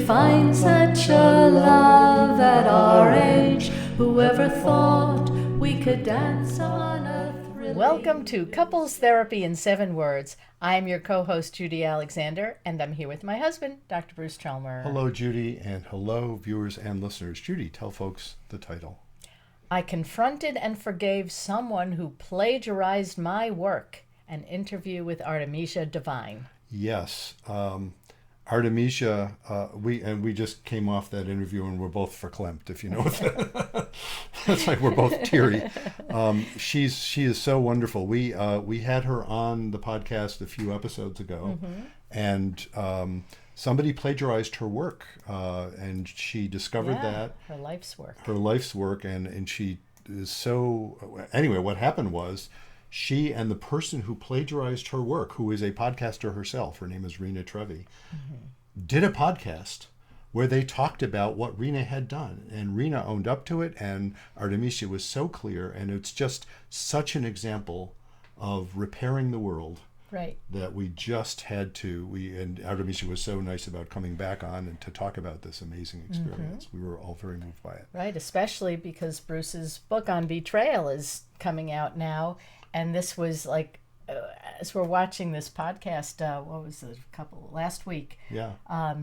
find such a love at our age. Whoever thought we could dance on a thrilling... Welcome to Couples Therapy in 7 Words. I'm your co-host, Judy Alexander, and I'm here with my husband, Dr. Bruce Chalmer. Hello, Judy, and hello, viewers and listeners. Judy, tell folks the title. I confronted and forgave someone who plagiarized my work. An interview with Artemisia de Vine. Yes, Artemisia, we just came off that interview and we're both verklempt, if you know what that. It's like we're both teary. She is so wonderful. We had her on the podcast a few episodes ago, and somebody plagiarized her work, and she discovered that her life's work, and she is so. Anyway, what happened was, she and the person who plagiarized her work, who is a podcaster herself, her name is Rina Trevi, did a podcast where they talked about what Rina had done. And Rina owned up to it, and Artemisia was so clear. And it's just such an example of repairing the world. Right. That we just had to, and Artemisia was so nice about coming back on and to talk about this amazing experience. We were all very moved by it. Right, especially because Bruce's book on betrayal is coming out now. And this was like, as we're watching this podcast, what was it, last week? Yeah.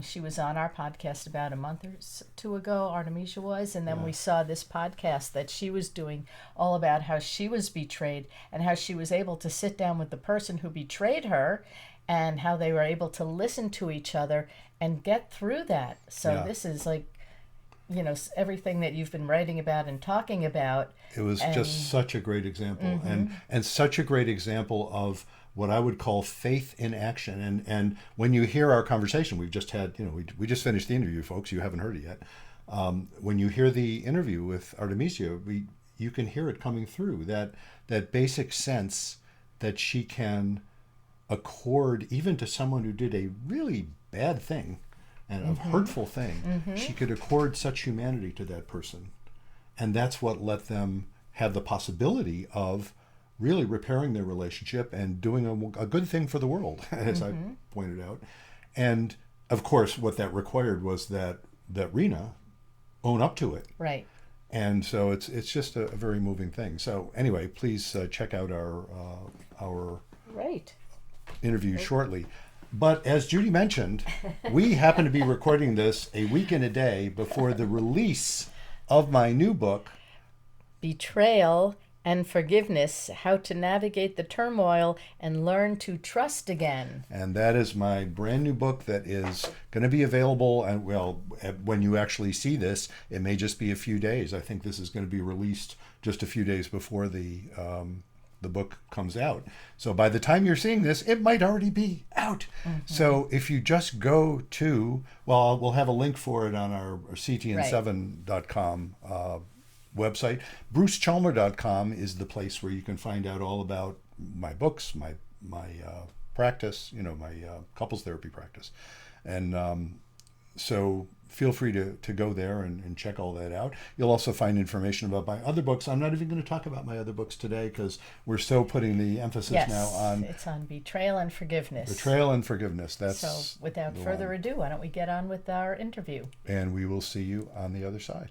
She was on our podcast about a month or two ago, Artemisia was, and then we saw this podcast that she was doing all about how she was betrayed and how she was able to sit down with the person who betrayed her and how they were able to listen to each other and get through that. So this is like, you know, everything that you've been writing about and talking about. It was just such a great example, and such a great example of what I would call faith in action. And when you hear our conversation, we've just had, we just finished the interview, folks. You haven't heard it yet. When you hear the interview with Artemisia, you can hear it coming through, that basic sense that she can accord, even to someone who did a really bad thing and a hurtful thing, she could accord such humanity to that person. And that's what let them have the possibility of really repairing their relationship and doing a good thing for the world, as I pointed out. And of course, what that required was that Rina own up to it. Right. And so it's just a very moving thing. So anyway, please check out our interview shortly. But as Judy mentioned, we happen to be recording this a week and a day before the release of my new book, Betrayal and Forgiveness, How to Navigate the Turmoil and Learn to Trust Again. And that is my brand new book that is going to be available. And well, when you actually see this, it may just be a few days. I think this is going to be released just a few days before the book comes out. So by the time you're seeing this, it might already be out. So if you just go to, well, we'll have a link for it on our ctn7.com website. BruceChalmer.com is the place where you can find out all about my books, my practice, my couples therapy practice. And so feel free to go there and check all that out. You'll also find information about my other books. I'm not even going to talk about my other books today because we're so putting the emphasis now on... it's on betrayal and forgiveness. Betrayal and forgiveness. That's so without further ado, why don't we get on with our interview? And we will see you on the other side.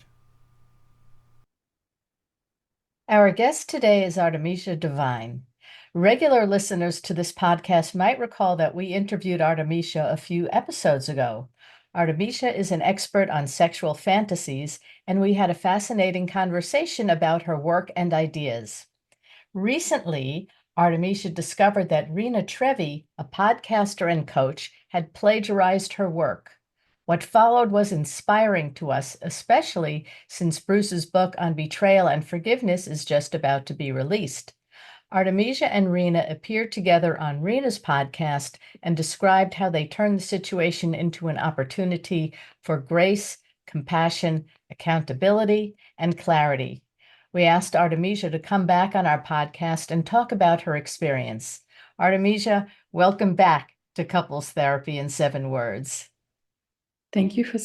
Our guest today is Artemisia de Vine. Regular listeners to this podcast might recall that we interviewed Artemisia a few episodes ago. Artemisia is an expert on sexual fantasies, and we had a fascinating conversation about her work and ideas. Recently, Artemisia discovered that Rina Trevi, a podcaster and coach, had plagiarized her work. What followed was inspiring to us, especially since Bruce's book on betrayal and forgiveness is just about to be released. Artemisia and Rina appeared together on Rina's podcast and described how they turned the situation into an opportunity for grace, compassion, accountability, and clarity. We asked Artemisia to come back on our podcast and talk about her experience. Artemisia, welcome back to Couples Therapy in 7 Words. Thank you for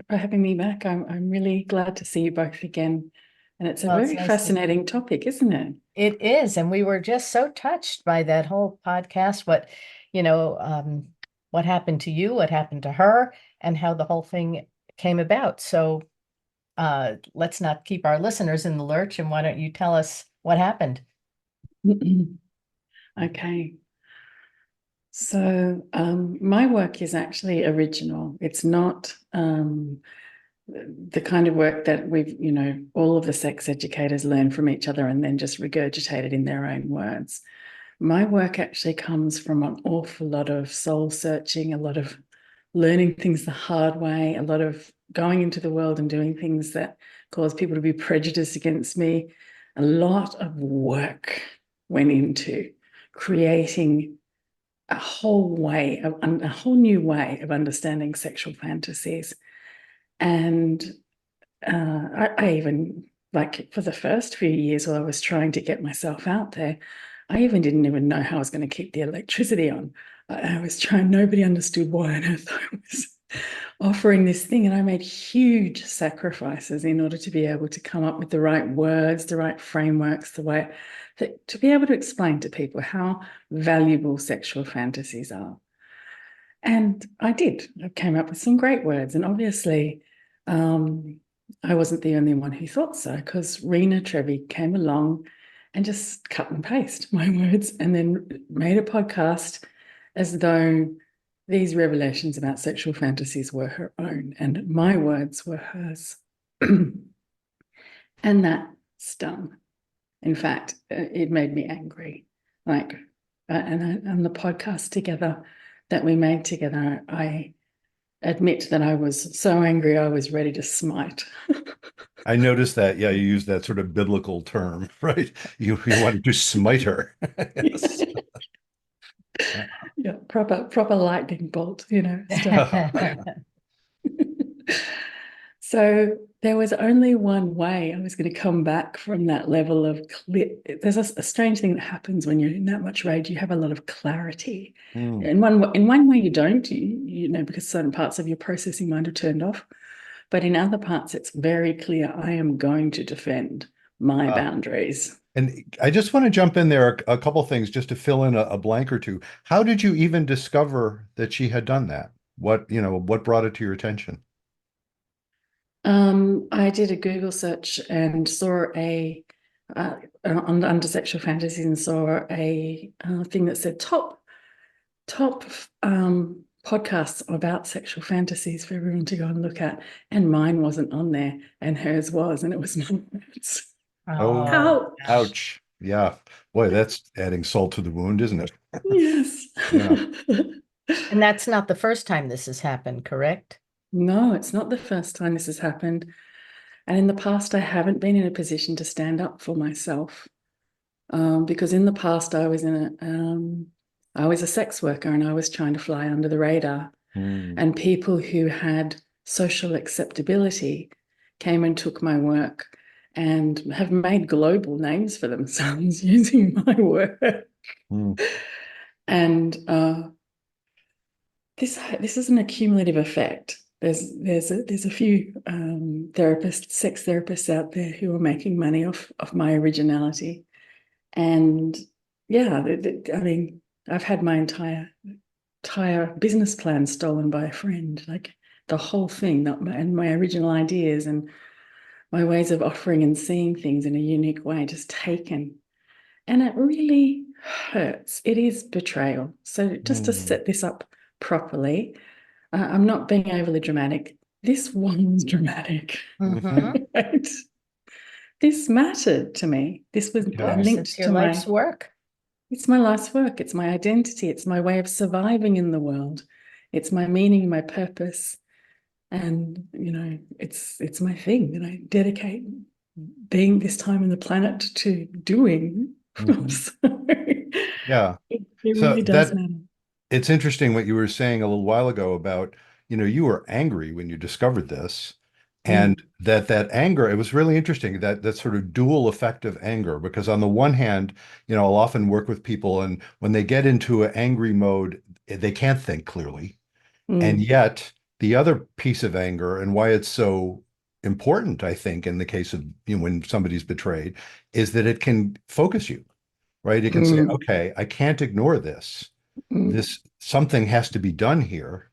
having me back. I'm really glad to see you both again. And it's a very fascinating topic, isn't it? It is. And we were just so touched by that whole podcast, what happened to you, what happened to her, and how the whole thing came about. So let's not keep our listeners in the lurch. And why don't you tell us what happened? Okay. So my work is actually original. It's not the kind of work that we've, all of the sex educators learn from each other and then just regurgitate it in their own words. My work actually comes from an awful lot of soul searching, a lot of learning things the hard way, a lot of going into the world and doing things that cause people to be prejudiced against me. A lot of work went into creating a whole new way of understanding sexual fantasies. And I even, like, for the first few years while I was trying to get myself out there, I even didn't even know how I was going to keep the electricity on. I was trying, nobody understood why on earth I was offering this thing. And I made huge sacrifices in order to be able to come up with the right words, the right frameworks, to be able to explain to people how valuable sexual fantasies are. And I did. I came up with some great words. And obviously, I wasn't the only one who thought so, because Rina Trevi came along and just cut and paste my words and then made a podcast as though these revelations about sexual fantasies were her own and my words were hers. And that stung. In fact, it made me angry. Like, and the podcast together that we made together, I admit that I was so angry I was ready to smite. I noticed that. Yeah, you use that sort of biblical term, right? You wanted to smite her. Yes. Yeah, proper lightning bolt, stuff. So there was only one way I was going to come back from that level of clear. There's a strange thing that happens when you're in that much rage. You have a lot of clarity. In one way you don't, because certain parts of your processing mind are turned off. But in other parts, it's very clear, I am going to defend my boundaries. And I just want to jump in there a couple things just to fill in a blank or two. How did you even discover that she had done that? What brought it to your attention? I did a Google search and saw under sexual fantasies, and saw a thing that said top podcasts about sexual fantasies for everyone to go and look at, and mine wasn't on there, and hers was, and it was my words. Oh, ouch. Yeah. Boy, that's adding salt to the wound, isn't it? Yes. Yeah. And that's not the first time this has happened, correct? No, it's not the first time this has happened. And in the past, I haven't been in a position to stand up for myself. Because in the past, I was I was a sex worker and I was trying to fly under the radar. And people who had social acceptability came and took my work and have made global names for themselves using my work. And this is an accumulative effect. There's a few sex therapists out there who are making money off my originality. And yeah, I mean, I've had my entire business plan stolen by a friend, like the whole thing, and my original ideas and my ways of offering and seeing things in a unique way just taken. And it really hurts. It is betrayal. So just to set this up properly, I'm not being overly dramatic. This was dramatic. Right? This mattered to me. This was linked to your to life's work. It's my life's work. It's my identity. It's my way of surviving in the world. It's my meaning, my purpose. And, it's my thing that I dedicate being this time on the planet to doing. So, Yeah. it really does matter. It's interesting what you were saying a little while ago about, you were angry when you discovered this, and that anger, it was really interesting, that sort of dual effect of anger, because on the one hand, I'll often work with people, and when they get into an angry mode, they can't think clearly. And yet the other piece of anger, and why it's so important, I think, in the case of, when somebody's betrayed, is that it can focus you, right? It can say, okay, I can't ignore this. Something has to be done here.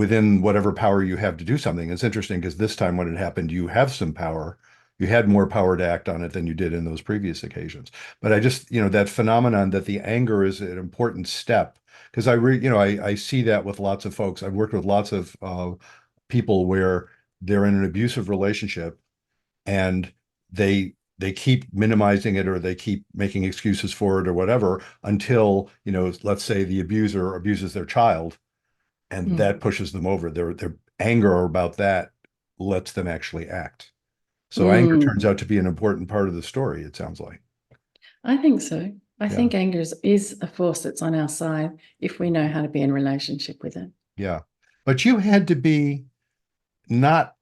within whatever power you have to do something. It's interesting because this time when it happened, you have some power. You had more power to act on it than you did in those previous occasions. But I just, that phenomenon that the anger is an important step, because I see that with lots of folks. I've worked with lots of people where they're in an abusive relationship and they keep minimizing it or they keep making excuses for it or whatever until, let's say the abuser abuses their child and that pushes them over. Their anger about that lets them actually act. So anger turns Mm. out to be an important part of the story, it sounds like. I think so. I Yeah. think anger is a force that's on our side if we know how to be in relationship with it. Yeah. But you had to be not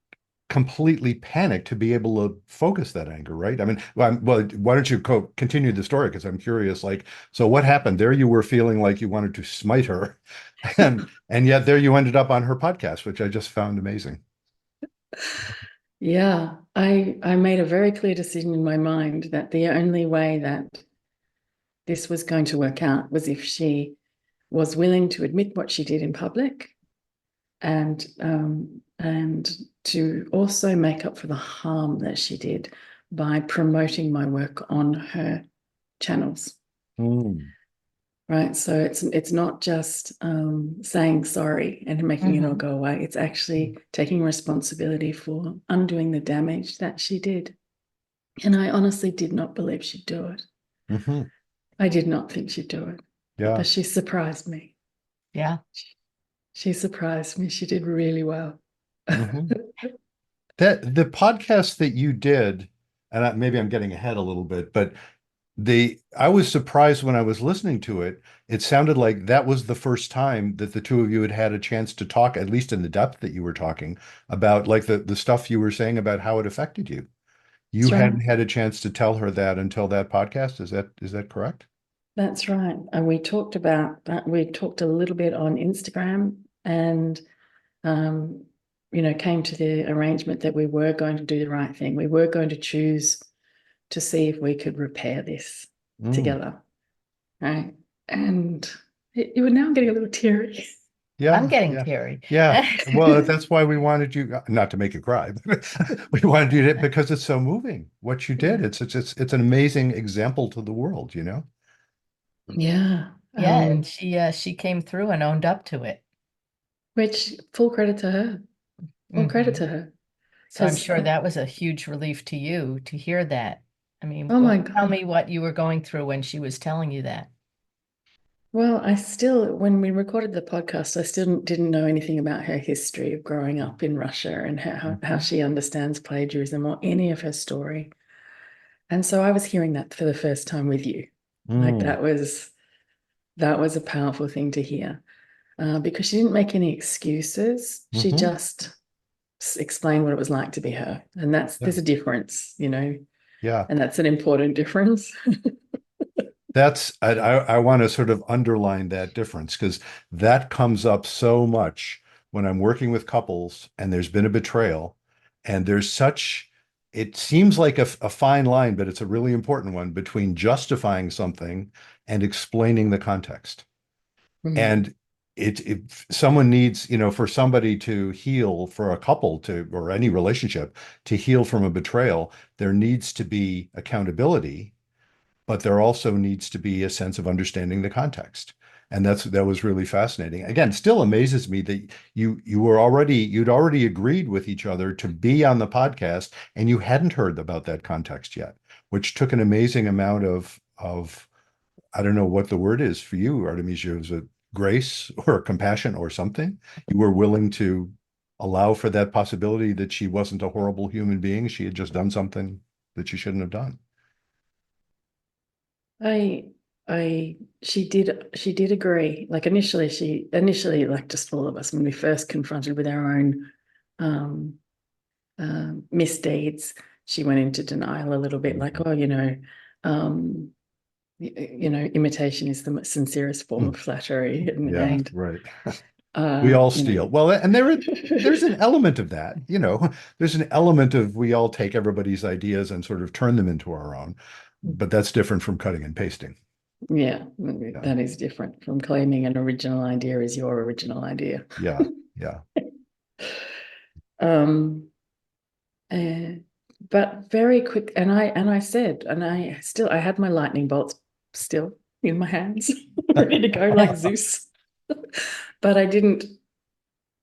completely panicked to be able to focus that anger, right? I mean, well, why don't you continue the story? Because I'm curious, like, so what happened? There you were feeling like you wanted to smite her, and yet there you ended up on her podcast, which I just found amazing. Yeah, I made a very clear decision in my mind that the only way that this was going to work out was if she was willing to admit what she did in public and to also make up for the harm that she did by promoting my work on her channels. Mm. Right. So it's not just saying sorry and making it all go away. It's actually taking responsibility for undoing the damage that she did. And I honestly did not believe she'd do it. Mm-hmm. I did not think she'd do it. Yeah. But she surprised me. Yeah. She surprised me. She did really well. Mm-hmm. That the podcast that you did, and maybe I'm getting ahead a little bit, but I was surprised when I was listening to it. It sounded like that was the first time that the two of you had had a chance to talk, at least in the depth that you were talking about, like the stuff you were saying about how it affected you. You That's right. hadn't had a chance to tell her that until that podcast. Is that correct? That's right. And we talked about that. We talked a little bit on Instagram and um, came to the arrangement that we were going to do the right thing. We were going to choose to see if we could repair this Mm. together. Right. And you were now getting a little teary. I'm Yeah, getting yeah, teary. yeah. Well, that's why we wanted you not to make you cry, but we wanted you to because it's so moving what you did. Yeah. It's an amazing example to the world, you know? Yeah. Yeah, and she came through and owned up to it. Which full credit to her. Full credit to her. So I'm Because, sure that was a huge relief to you to hear that. I mean, oh my tell God. me what you were going through when she was telling you that. Well, when we recorded the podcast, I still didn't know anything about her history of growing up in Russia and how Mhm. she understands plagiarism or any of her story. And so I was hearing that for the first time with you. Like Mm. that was a powerful thing to hear because she didn't make any excuses. She Hmm. just explained what it was like to be her. And Yeah. there's a difference, Yeah. and that's an important difference. I want to sort of underline that difference because that comes up so much when I'm working with couples and there's been a betrayal and it seems like a fine line, but it's a really important one between justifying something and explaining the context. Mm. And if someone needs, for somebody to heal, for a couple to, or any relationship to heal from a betrayal, there needs to be accountability, but there also needs to be a sense of understanding the context. And that was really fascinating. Again, still amazes me that you'd already agreed with each other to be on the podcast and you hadn't heard about that context yet, which took an amazing amount of I don't know what the word is for you, Artemisia. Is it grace or compassion or something? You were willing to allow for that possibility that she wasn't a horrible human being. She had just done something that she shouldn't have done. I she did agree. Like initially like just all of us when we first confronted with our own um misdeeds, she went into denial a little bit, like, oh, um, imitation is the sincerest form Mm. of flattery, Yeah, Right. and right. We all you know, steal. Well, and there's an element of that, there's an element of we all take everybody's ideas and sort of turn them into our own, but that's different from cutting and pasting. yeah, Yeah. that is different from claiming an original idea is your original idea. Yeah. Yeah. Um, but very quick, and I said, and I had my lightning bolts still in my hands, ready to go like Zeus. But I didn't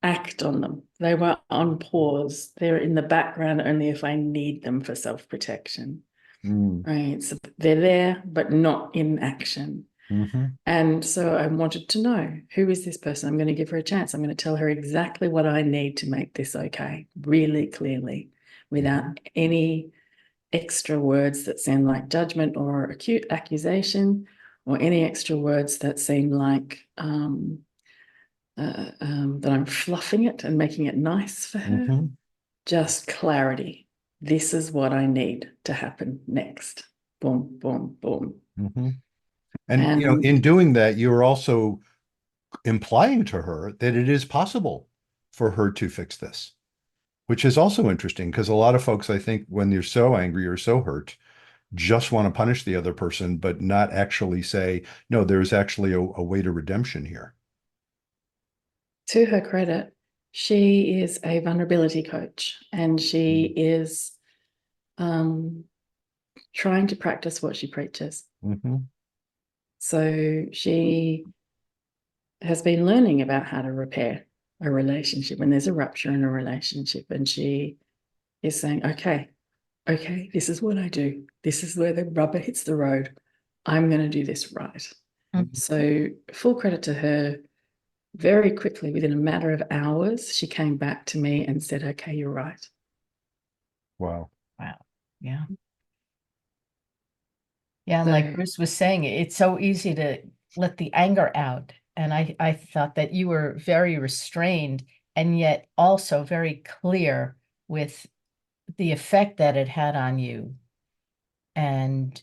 act on them. They were on pause. They're in the background only if I need them for self-protection. Right. So they're there, but not in action. And so I wanted to know, who is this person? I'm going to give her a chance. I'm going to tell her exactly what I need to make this okay, really clearly, without any extra words that sound like judgment or acute accusation, or any extra words that seem like that I'm fluffing it and making it nice for her. Just clarity. This is what I need to happen next. Boom, boom, boom. And, you know, in doing that, you're also implying to her that it is possible for her to fix this, which is also interesting because a lot of folks, I think, when they're so angry or so hurt, just want to punish the other person, but not actually say, no, there's actually a way to redemption here. To her credit, she is a vulnerability coach, and she is trying to practice what she preaches. So she has been learning about how to repair a relationship when there's a rupture in a relationship, and she is saying, okay, this is what I do. This is where the rubber hits the road. I'm going to do this right. So full credit to her. Very quickly, within a matter of hours, she came back to me and said, okay, you're right. Wow. Wow. Yeah. Yeah. And like Bruce was saying, it's so easy to let the anger out. And I thought that you were very restrained and yet also very clear with the effect that it had on you. And,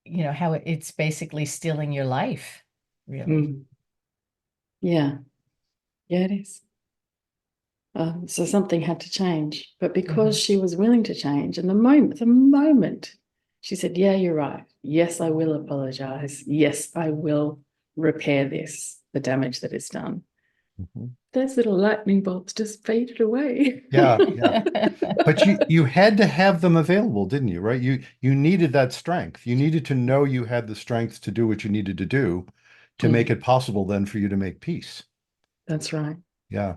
you know, how it's basically stealing your life, really. Yeah. Yeah, it is. So something had to change. But because she was willing to change, and the moment she said, yeah, you're right. Yes, I will apologize. Yes, I will repair this, the damage that is done. Those little lightning bolts just faded away. Yeah, yeah. But you had to have them available, didn't you? Right? You needed that strength. You needed to know you had the strength to do what you needed to do to make it possible then for you to make peace. That's right. Yeah.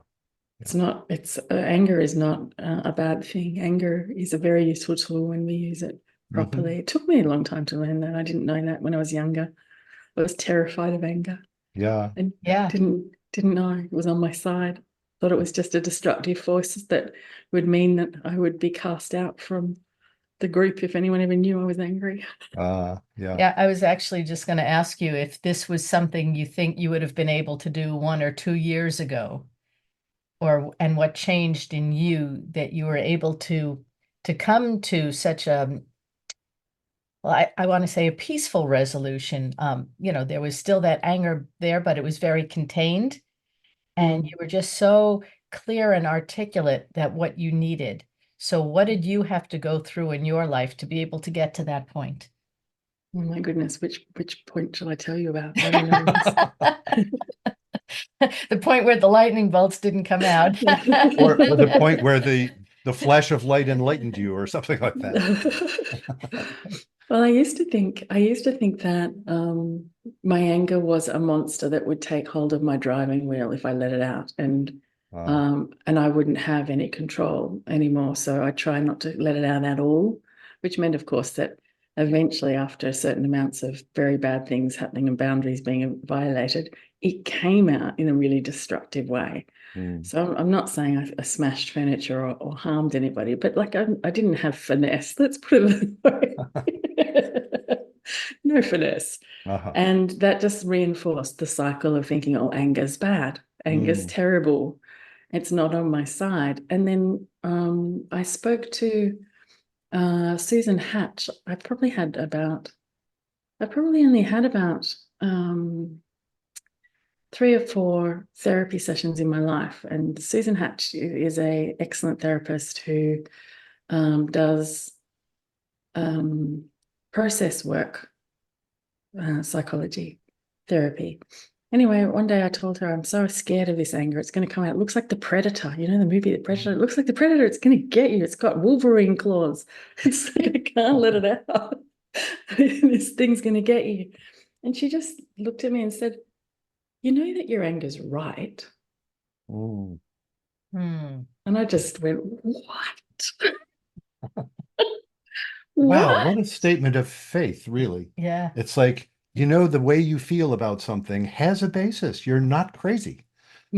Anger is not a bad thing. Anger is a very useful tool when we use it properly. It took me a long time to learn that. I didn't know that when I was younger. I was terrified of anger. Yeah. And didn't know it was on my side. Thought it was just a destructive force that would mean that I would be cast out from the group if anyone ever knew I was angry. Yeah. Yeah, I was actually just going to ask you if this was something you think you would have been able to do 1 or 2 years ago, and what changed in you that you were able to come to such a, well, I want to say a peaceful resolution. You know, there was still that anger there, but it was very contained. And you were just so clear and articulate that what you needed. So what did you have to go through in your life to be able to get to that point? Oh my goodness, which point shall I tell you about? I don't know. The point where the lightning bolts didn't come out. or the point where the flash of light enlightened you or something like that. Well, I used to think that my anger was a monster that would take hold of my driving wheel if I let it out, and I wouldn't have any control anymore. So I try not to let it out at all, which meant, of course, that eventually, after certain amounts of very bad things happening and boundaries being violated, it came out in a really destructive way. So I'm not saying I smashed furniture or harmed anybody, but like I didn't have finesse. Let's put it that way. No finesse. And that just reinforced the cycle of thinking, oh, anger's bad. Anger's terrible. It's not on my side. And then I spoke to Susan Hatch. I probably only had about 3 or 4 therapy sessions in my life. And Susan Hatch is an excellent therapist who does process work, psychology, therapy. Anyway, one day I told her, I'm so scared of this anger. It's going to come out. It looks like the Predator. You know, the movie The Predator? It looks like the Predator. It's going to get you. It's got Wolverine claws. It's like, I can't let it out. This thing's going to get you. And she just looked at me and said, you know that your anger's right. Mm. Hmm. And I just went, what? Wow, What? what a statement of faith, really. Yeah. It's like, the way you feel about something has a basis. You're not crazy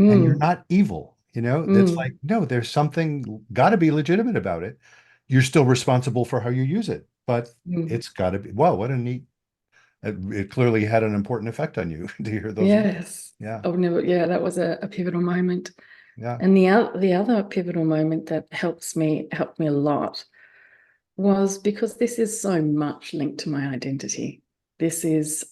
and you're Mm, not evil. That's like, mm, no, there's something got to be legitimate about it. You're still responsible for how you use it, but mm. it's got to be, wow, what a neat, it clearly had an important effect on you to hear those words. Yes. Yeah, I've never, yeah, that was a pivotal moment. yeah. And the other pivotal moment that helped me a lot was because this is so much linked to my identity. This is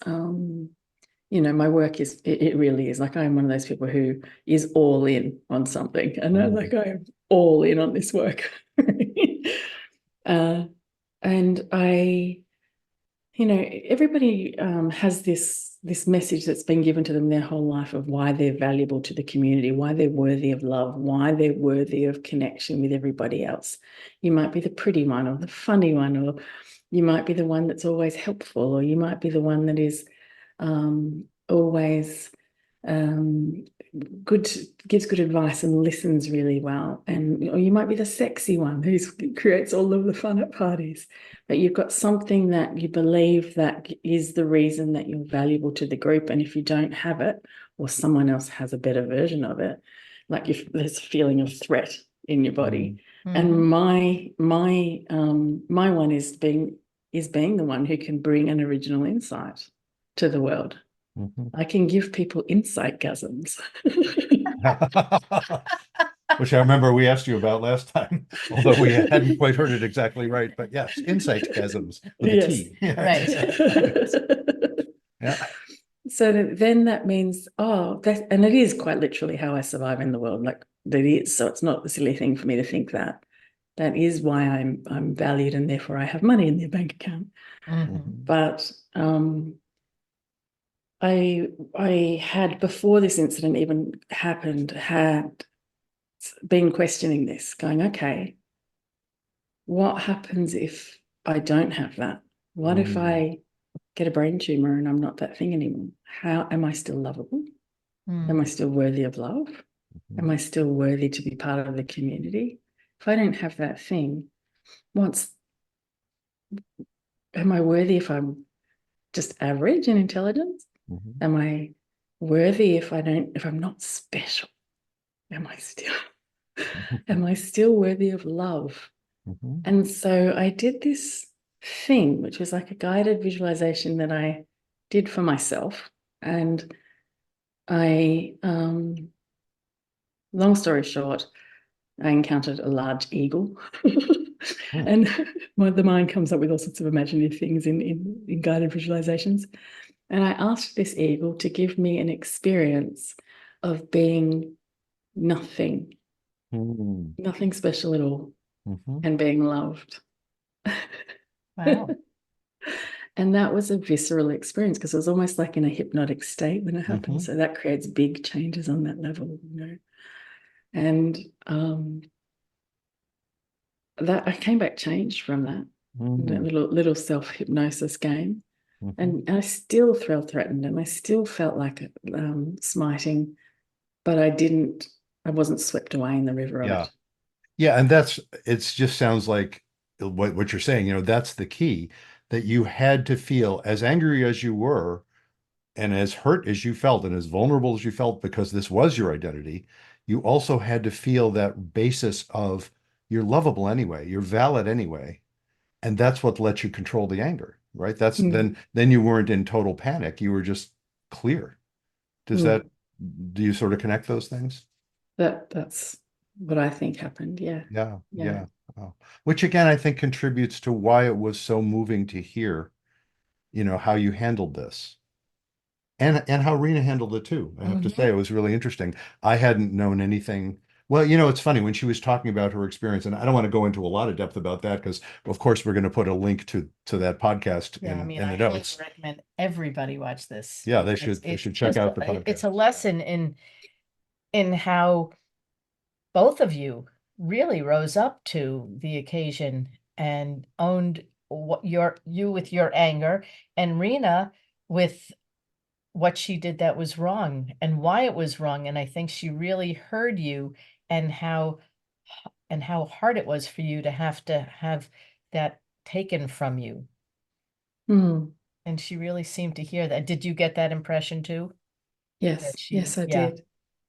my work it really is like I'm one of those people who is all in on something. And I'm Mm, like I am all in on this work. uh, and everybody has this message that's been given to them their whole life of why they're valuable to the community, why they're worthy of love, why they're worthy of connection with everybody else. You might be the pretty one or the funny one, or you might be the one that's always helpful, or you might be the one that is always um, good, gives good advice and listens really well. And or you might be the sexy one who creates all of the fun at parties. But you've got something that you believe that is the reason that you're valuable to the group. And if you don't have it, or someone else has a better version of it, like if there's a feeling of threat in your body. mm, And Mhm. my one is being the one who can bring an original insight to the world. mhm. I can give people insight gasms. Which I remember we asked you about last time, although we hadn't quite heard it exactly right. But yes, insight chasms with a Yes. T. Yeah, Right. yeah. So then that means, and it is quite literally how I survive in the world. Like that is, so it's not a silly thing for me to think that. That is why I'm valued and therefore I have money in their bank account. Mhm. Mhm, But I had before this incident even happened, had been questioning this, going, okay, what happens if I don't have that? What if mm, I get a brain tumor and I'm not that thing anymore? How am I still lovable? Am I Mm. still worthy of love? Am mhm, I still worthy to be part of the community? If I don't have that thing, what's am I worthy if I'm just average in intelligence? mhm, Am I worthy if I'm not special? Am I still mhm, am I still worthy of love? mhm, And so I did this thing, which was like a guided visualization that I did for myself. And long story short, I encountered a large eagle. mm, And the mind comes up with all sorts of imaginative things in guided visualizations. And I asked this eagle to give me an experience of being nothing, mm, nothing special at all, mhm, and being loved. Wow. And that was a visceral experience because it was almost like in a hypnotic state when it happened. mhm, So that creates big changes on that level. And that I came back changed from that mm, little self hypnosis game, mhm. and I still felt threatened, and I still felt like smiting, but I didn't. I wasn't swept away in the river of Yeah. it. Yeah. And it's just sounds like what you're saying, that's the key, that you had to feel as angry as you were and as hurt as you felt and as vulnerable as you felt because this was your identity. You also had to feel that basis of you're lovable anyway, you're valid anyway. And that's what lets you control the anger, right? That's Mm, then you weren't in total panic. You were just clear. Does mm. that do you sort of connect those things? That's what I think happened. Yeah, Yeah, yeah. yeah. Oh. Which again, I think contributes to why it was so moving to hear, how you handled this. And how Rena handled it too. I have to say, Mhm. it was really interesting. I hadn't known anything Well, it's funny when she was talking about her experience, and I don't want to go into a lot of depth about that because, of course, we're going to put a link to that podcast Yeah, I mean, in I the highly notes. recommend everybody watch this Yeah, they because should they it's should check just out the it's podcast. a lesson in how both of you really rose up to the occasion and owned what you with your anger, and Rena with what she did that was wrong and why it was wrong. And I think she really heard you, and how hard it was for you to have that taken from you. Mm. And she really seemed to hear that. Did you get that impression too? Yes, That she, yes, I yeah, did.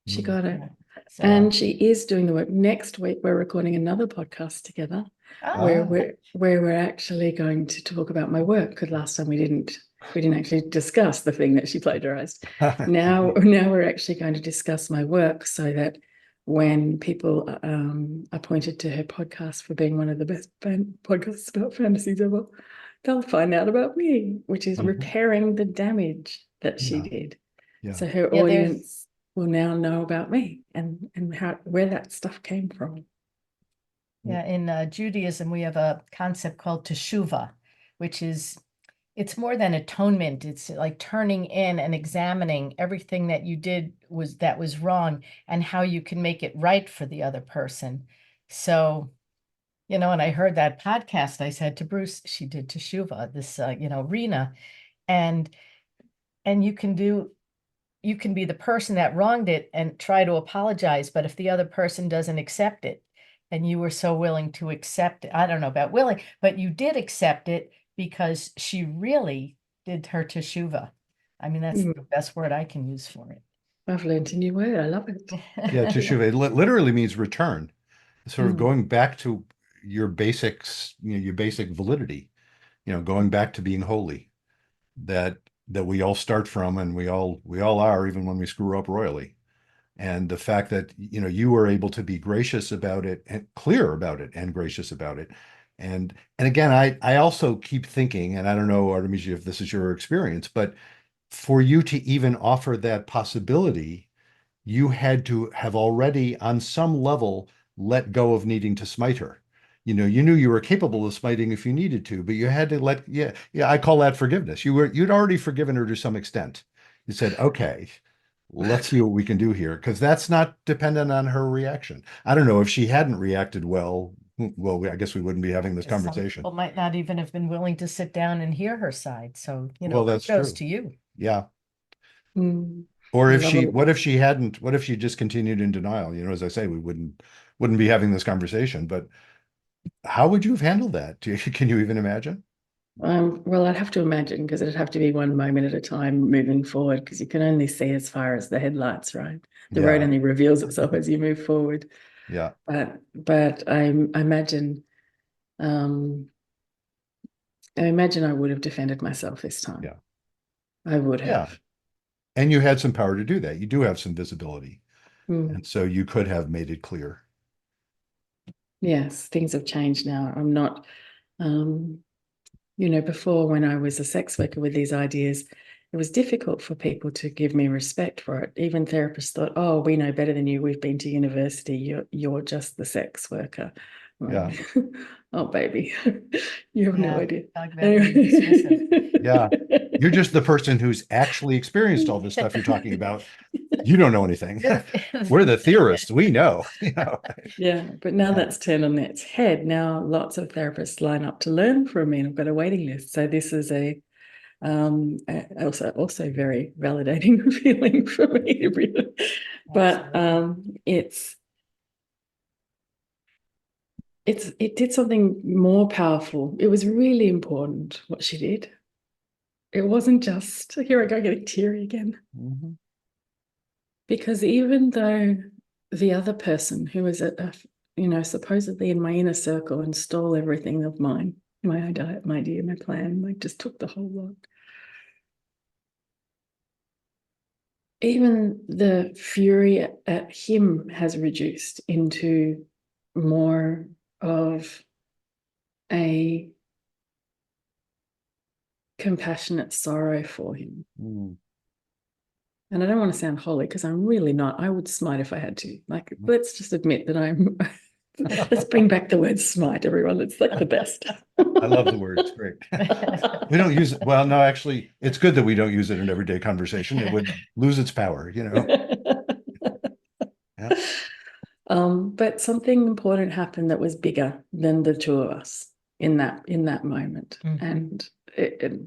She Mm. got it. yeah. So, And she is doing the work. Next week, we're recording another podcast together where oh, we're actually going to talk about my work, because last time we didn't actually discuss the thing that she plagiarized. Now we're actually going to discuss my work, so that when people are pointed to her podcast for being one of the best podcasts about fantasies ever, they'll find out about me, which is Mhm. repairing the damage that she Yeah, did. yeah. So her yeah, audience will now know about me and where that stuff came from. yeah, in Judaism, we have a concept called teshuvah, which it's more than atonement. It's like turning in and examining everything that you did that was wrong and how you can make it right for the other person. So, and I heard that podcast. I said to Bruce, she did teshuvah, this, Rina, and and you can be the person that wronged it and try to apologize, but if the other person doesn't accept it, and you were so willing to accept it, I don't know about willing, but you did accept it because she really did her teshuvah. I mean, that's the best word I can use for it. I've learned a new word. I love it. Yeah, teshuva literally means return, sort of Mm. going back to your basics, your basic validity, going back to being holy, that we all start from, and we all are, even when we screw up royally. And the fact that you were able to be gracious about it and clear about it and gracious about it. And again, I also keep thinking, and I don't know, Artemisia, if this is your experience, but for you to even offer that possibility, you had to have already, on some level, let go of needing to smite her. You knew you were capable of smiting if you needed to, but you had to yeah, I call that forgiveness. You'd already forgiven her to some extent. You said, okay, let's see what we can do here, because that's not dependent on her reaction. I don't know if she hadn't reacted well. Well, I guess we wouldn't be having this Some conversation. people might not even have been willing to sit down and hear her side. So, Well, that's kudos true. to you. Yeah. Mm. Or I if love she, it. what if she just continued in denial? As I say, we wouldn't be having this conversation. But how would you have handled that? Can you even imagine? Well, I'd have to imagine, because it'd have to be one moment at a time moving forward, because you can only see as far as the headlights, right? The road Yeah, only reveals itself as you move forward. yeah, But um, I imagine I would have defended myself this time. yeah, I would yeah. have. And you had some power to do that. You do have some visibility, Mm. and so you could have made it clear. Yes, things have changed now. I'm not, um, before, when I was a sex worker with these ideas, it was difficult for people to give me respect for it. Even therapists thought, "Oh, we know better than you. We've been to university. You're just the sex worker." Yeah, Oh, baby, you have no Yeah, idea. talk about being dismissive. yeah. You're just the person who's actually experienced all this stuff you're talking about. You don't know anything. We're the theorists. We know. Yeah, but now Yeah, that's turned on its head. Now lots of therapists line up to learn from me, and I've got a waiting list. So this is also very validating feeling for me, really. But it did something more powerful. It was really important what she did. It wasn't just, here I go getting teary again. mhm. Because even though the other person who was supposedly in my inner circle and stole everything of mine, my idea, my plan, like just took the whole lot. Even the fury at him has reduced into more of a compassionate sorrow for him. Mm. And I don't want to sound holy because I'm really not. I would smite if I had to. Like, let's just admit that I'm. Let's bring back the word smite, everyone. It's like the best. I love the word. It's great. We don't use it. Well, no, actually, it's good that we don't use it in everyday conversation. It would lose its power, you know. Yeah. But something important happened that was bigger than the two of us in that moment, and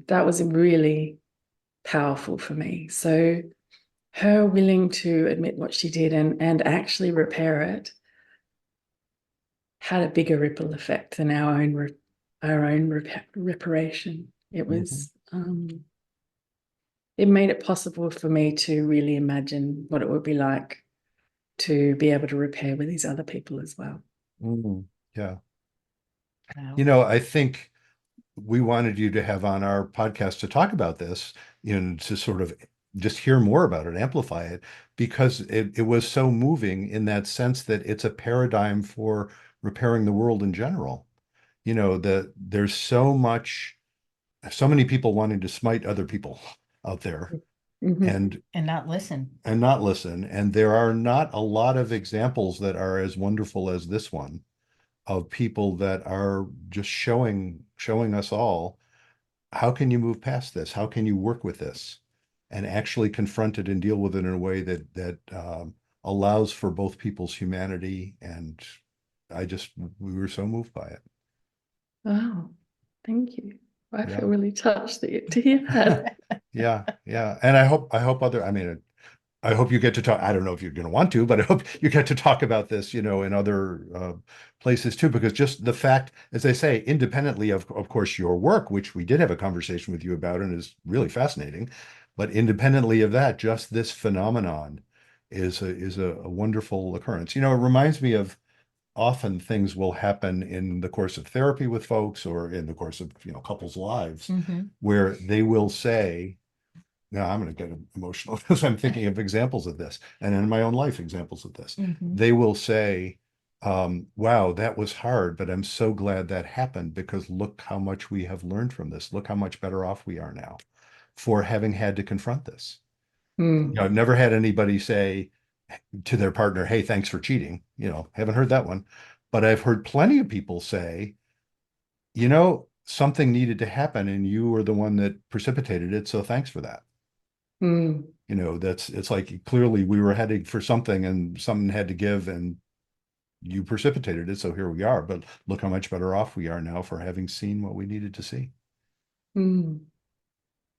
that was really powerful for me. So her willing to admit what she did and actually repair it had a bigger ripple effect than our own reparation. It was it made it possible for me to really imagine what it would be like to be able to repair with these other people as well. Yeah. Wow. You know, I think we wanted you to have on our podcast to talk about this, you know, to sort of just hear more about it, amplify it, because it was so moving in that sense that it's a paradigm for repairing the world in general. You know, there's so many people wanting to smite other people out there and not listen. not listen. And there are not a lot of examples that are as wonderful as this one of people that are just showing us all, how can you move past this? How can you work with this and actually confront it and deal with it in a way that allows for both people's humanity? And we were so moved by it. Wow, thank you. I Yeah. feel really touched to hear that. Yeah, yeah. And I hope I hope you get to talk. I don't know if you're going to want to, but I hope you get to talk about this, you know, in other places too, because just the fact, as I say, independently of course, your work, which we did have a conversation with you about and is really fascinating, but independently of that, just this phenomenon is a wonderful occurrence. You know, it reminds me of often things will happen in the course of therapy with folks or in the course of, you know, couples' lives where they will say, now I'm going to get emotional because I'm thinking of examples of this and in my own life, examples of this. They will say, wow, that was hard, but I'm so glad that happened because look how much we have learned from this. Look how much better off we are now for having had to confront this. You know, I've never had anybody say to their partner, hey, thanks for cheating. You know, haven't heard that one, but I've heard plenty of people say, you know, something needed to happen and you were the one that precipitated it. So thanks for that. You know, it's like clearly we were heading for something and something had to give and you precipitated it. So here we are. But look how much better off we are now for having seen what we needed to see. And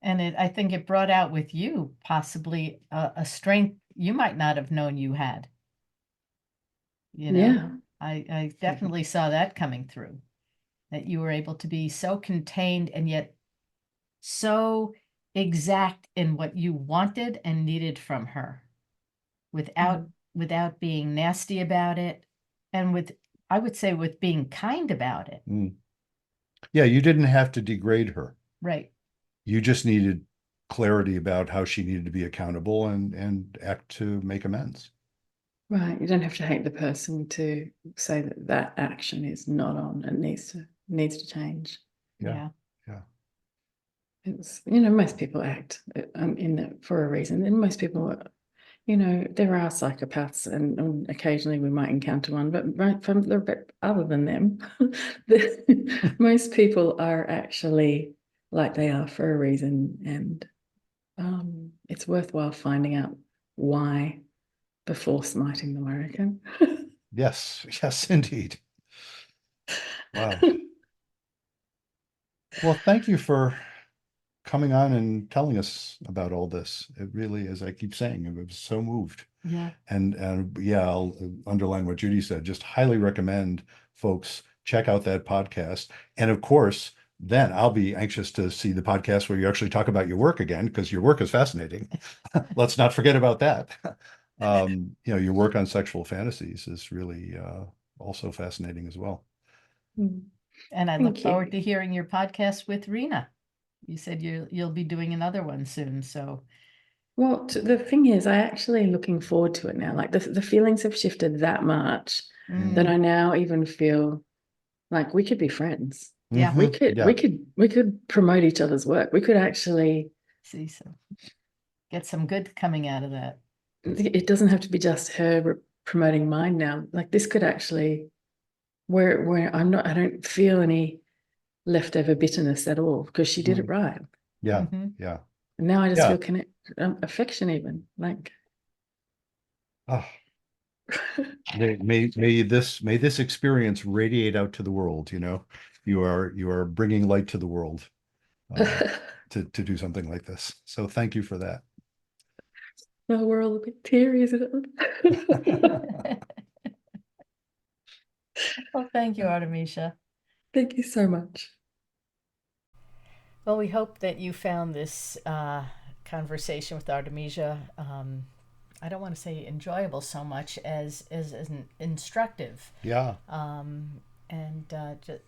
I think it brought out with you possibly a strength you might not have known you had. You know, Yeah. I definitely saw that coming through, that you were able to be so contained and yet so exact in what you wanted and needed from her without being nasty about it and I would say with being kind about it. Yeah, you didn't have to degrade her. Right. You just needed clarity about how she needed to be accountable and act to make amends. Right. You don't have to hate the person to say that action is not on and needs to change. Yeah. It's, you know, most people act in that for a reason. And most people, you know, there are psychopaths and occasionally we might encounter one, but other than them, most people are actually like they are for a reason. And it's worthwhile finding out why before smiting them, I reckon. Yes, indeed. Wow. Well, thank you for coming on and telling us about all this. It really, as I keep saying, I was so moved. Yeah. And yeah, I'll underline what Judy said. Just highly recommend folks check out that podcast. And of course, then I'll be anxious to see the podcast where you actually talk about your work again, because your work is fascinating. Let's not forget about that. You know, your work on sexual fantasies is really also fascinating as well. And I look forward to hearing your podcast with Rina. You said you'll be doing another one soon. So, well, the thing is, I actually looking forward to it now. Like the feelings have shifted that much that I now even feel like we could be friends. Yeah. We could promote each other's work. We could actually see, so Get some good coming out of that. It doesn't have to be just her promoting mine now. Like this could actually, where I don't feel any leftover bitterness at all because she did it right. Yeah, Mhm. yeah. And now I just Yeah. feel affection even like. Oh, may this experience radiate out to the world. You are bringing light to the world to do something like this. So thank you for that. Oh, we're all a bit teary, isn't it? Well, thank you, Artemisia. Thank you so much. Well, we hope that you found this conversation with Artemisia, I don't want to say enjoyable so much as instructive. Yeah. And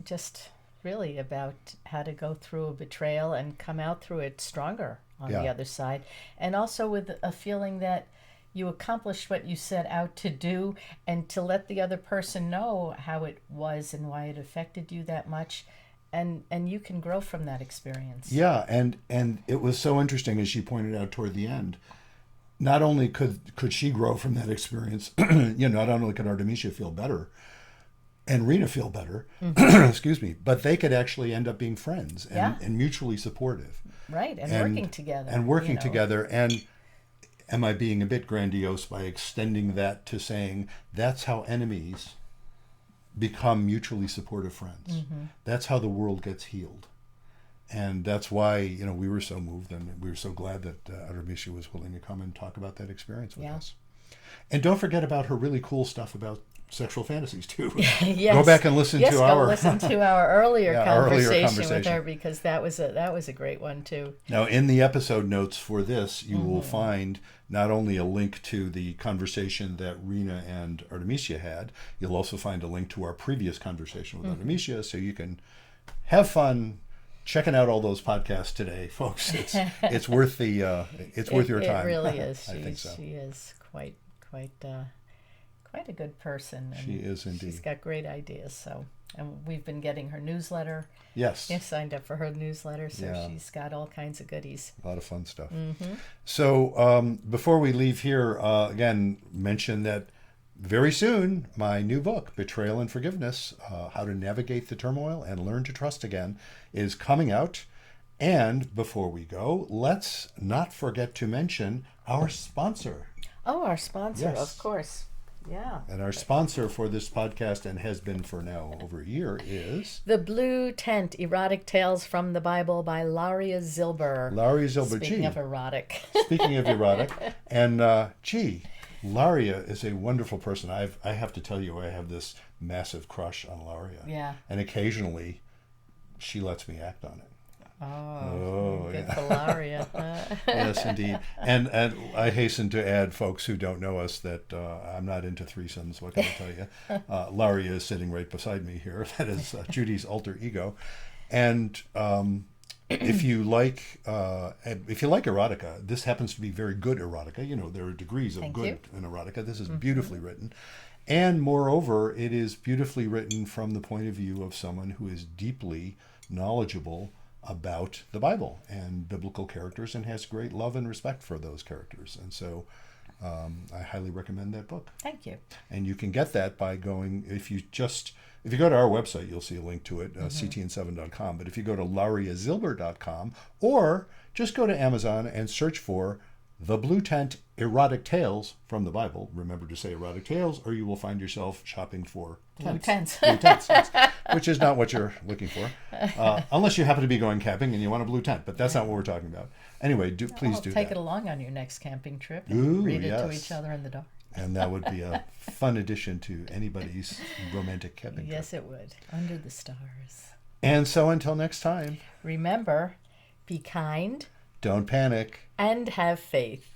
just really about how to go through a betrayal and come out through it stronger on the Yeah. other side. And also with a feeling that you accomplished what you set out to do, and to let the other person know how it was and why it affected you that much. And you can grow from that experience. Yeah, and it was so interesting, as she pointed out toward the end. Not only could she grow from that experience, not only could Artemisia feel better and Rina feel better, excuse me, but they could actually end up being friends and mutually supportive. Right, and working together. And working together. And am I being a bit grandiose by extending that to saying that's how enemies become mutually supportive friends? That's how the world gets healed. And that's why, we were so moved and we were so glad that Artemisia was willing to come and talk about that experience with us. And don't forget about her really cool stuff about sexual fantasies too. Yes. Go back and listen to our earlier conversation with conversation her, because that was a great one too. Now, in the episode notes for this, you will find not only a link to the conversation that Rina and Artemisia had, you'll also find a link to our previous conversation with Artemisia, so you can have fun checking out all those podcasts today, folks. It's worth worth your time. It really is. I think so. She is quite a good person. And she is indeed. She's got great ideas. So, and we've been getting her newsletter. Yes. I signed up for her newsletter, so Yeah. she's got all kinds of goodies. A lot of fun stuff. So before we leave here, again, mention that very soon, my new book, Betrayal and Forgiveness, How to Navigate the Turmoil and Learn to Trust Again, is coming out. And before we go, let's not forget to mention our sponsor. Oh, our sponsor, Yes. of course. Yeah. And our sponsor for this podcast, and has been for now over a year, is The Blue Tent, Erotic Tales from the Bible by Laria Zilber. Laria Zilber. Speaking of erotic. Speaking of erotic. And Laria is a wonderful person. I have to tell you, I have this massive crush on Laria. Yeah. And occasionally she lets me act on it. Oh, good yeah. for Laria. Yes, indeed. And I hasten to add, folks who don't know us, that I'm not into threesomes. What can I tell you? Laria is sitting right beside me here. That is Judy's alter ego. And if you like erotica, this happens to be very good erotica. There are degrees of Thank good you. in erotica. This is beautifully written. And moreover, it is beautifully written from the point of view of someone who is deeply knowledgeable about the Bible and biblical characters, and has great love and respect for those characters. And so I highly recommend that book. Thank you. And you can get that by going, if you go to our website, you'll see a link to it, ctn7.com. But if you go to lariazilber.com, or just go to Amazon and search for The Blue Tent, Erotic Tales from the Bible. Remember to say erotic tales, or you will find yourself shopping for tents. Blue tents, yes, which is not what you're looking for. Unless you happen to be going camping and you want a blue tent, but that's not what we're talking about. Anyway, please do take that. it along on your next camping trip and read it to each other in the dark. And that would be a fun addition to anybody's romantic camping trip. Yes, it would. Under the stars. And so until next time, remember, be kind. Don't panic. And have faith.